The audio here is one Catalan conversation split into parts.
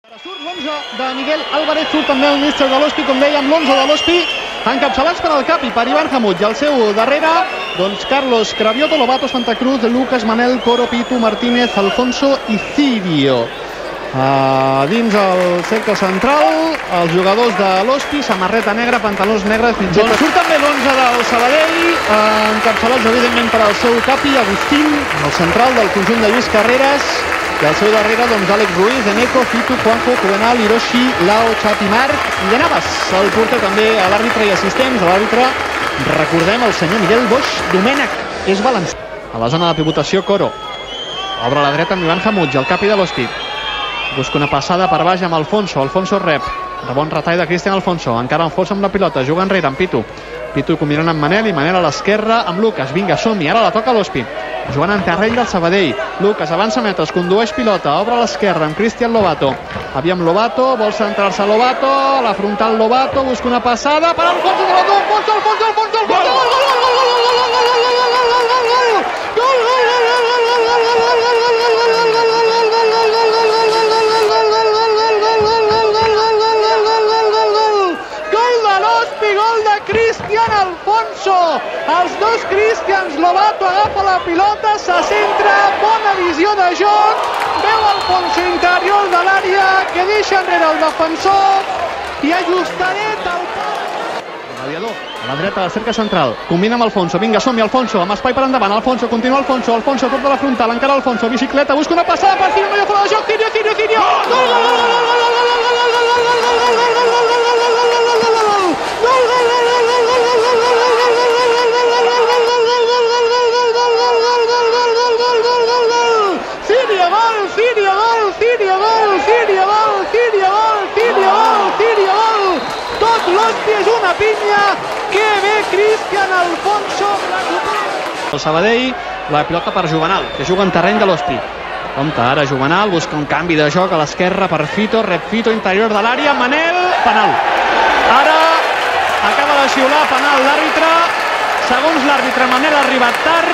Surt l'11 de Miguel Álvarez, surt també el míster de l'Hospi, com dèiem, l'11 de l'Hospi, encapçalats per al Capi, per Ivan Hamut, i al seu darrere, doncs, Carlos Cravioto, Lobato, Santa Cruz, Lucas, Manel, Coro, Pitu, Martínez, Alfonso i Cirio. Dins el cercle central, els jugadors de l'Hospi, samarreta negra, pantalons negres, mitjons. Surt també l'11 del Sabadell, encapçalats, evidentment, per al seu Capi, Agustín, el central del conjunt de Lluís Carreras, i al seu darrere, doncs, Àlex Ruiz, Eneco, Fitu, Juanjo, Juvenal, Hiroshi, Lao, Chapi, Marc i de Navas. El porter també a l'àrbitre i assistents. A l'àrbitre, recordem, el senyor Miguel Boix Domènech, és valencià. A la zona de pivotació, Coro. Obre a la dreta amb Ivan Hamut, el Capi de l'Hospi. Busca una passada per baix amb Alfonso. Alfonso rep. De bon retall de Cristian Alfonso. Encara Alfonso amb la pilota. Juga enrere amb Pitu. Pitu combinant amb Manel i Manel a l'esquerra amb Lucas. Vinga, som-hi. Ara la toca l'Hospi. Jugant en terreny del Sabadell. Lucas avança metres, condueix pilota. Obre a l'esquerra amb Cristian Lobato. Aviam Lobato, vol centrar-se Lobato. A la frontal Lobato, busca una passada per Alfonso, Alfonso, Alfonso, Alfonso, Alfonso, Cristian Alfonso, els dos Cristians. Lobato agafa la pilota, se centra, bona visió de joc, veu Alfonso interior de l'àrea que deixa enrere el defensor i ajustadet al Gladiador. A la dreta del cercle central, combina amb Alfonso. Vinga, som-hi, Alfonso, amb espai per endavant. Alfonso, continua Alfonso, Alfonso a prop de la frontal, encara Alfonso, bicicleta, busca una passada per Cirio, no hi ha fora de joc, Cirio, Cirio, Cirio, l'Hospi és una pinya, que bé Cristian Alfonso. El Sabadell, la pilota per Juvenal, que juga en terreny de l'Hospi. Compte, ara Juvenal busca un canvi de joc a l'esquerra per Fito, rep Fito, interior de l'àrea, Manel, penal. Ara acaba de xiular penal l'àrbitre. Segons l'àrbitre, Manel ha arribat tard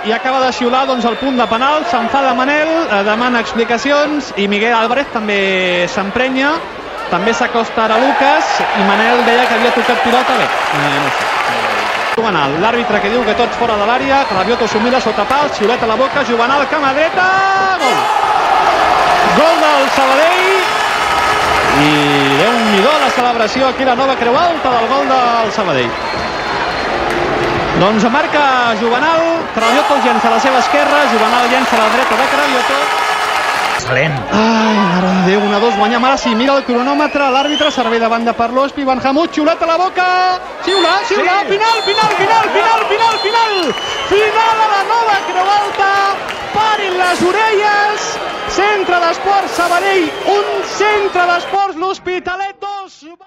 i acaba de xiular, doncs, el punt de penal. S'enfada Manel, demana explicacions i Miguel Álvarez també s'emprenya. També s'acosta ara Lucas i Manel deia que havia tocat pilota bé. No sé. Juvenal, l'àrbitre que diu que tots fora de l'àrea. Cravioto s'ho mira sota pal, xiulet a la boca. Juvenal, cama dreta, gol! Gol del Sabadell. I Déu-n'hi-do la celebració aquí, la nova creu alta del gol del Sabadell. Doncs marca Juvenal. Cravioto llença a la seva esquerra, Juvenal llença a la dreta de Cravioto. Excel·lent. Ai, mare de Déu, 1-2, guanyem ara sí, mira el cronòmetre, l'àrbitre, servei de banda per l'Hospi, Ivan Hamut, xiulet a la boca, xiula, final, final a la nova creu alta, parin les orelles, centre d'esports Sabadell, un centre d'esports l'Hospitalet.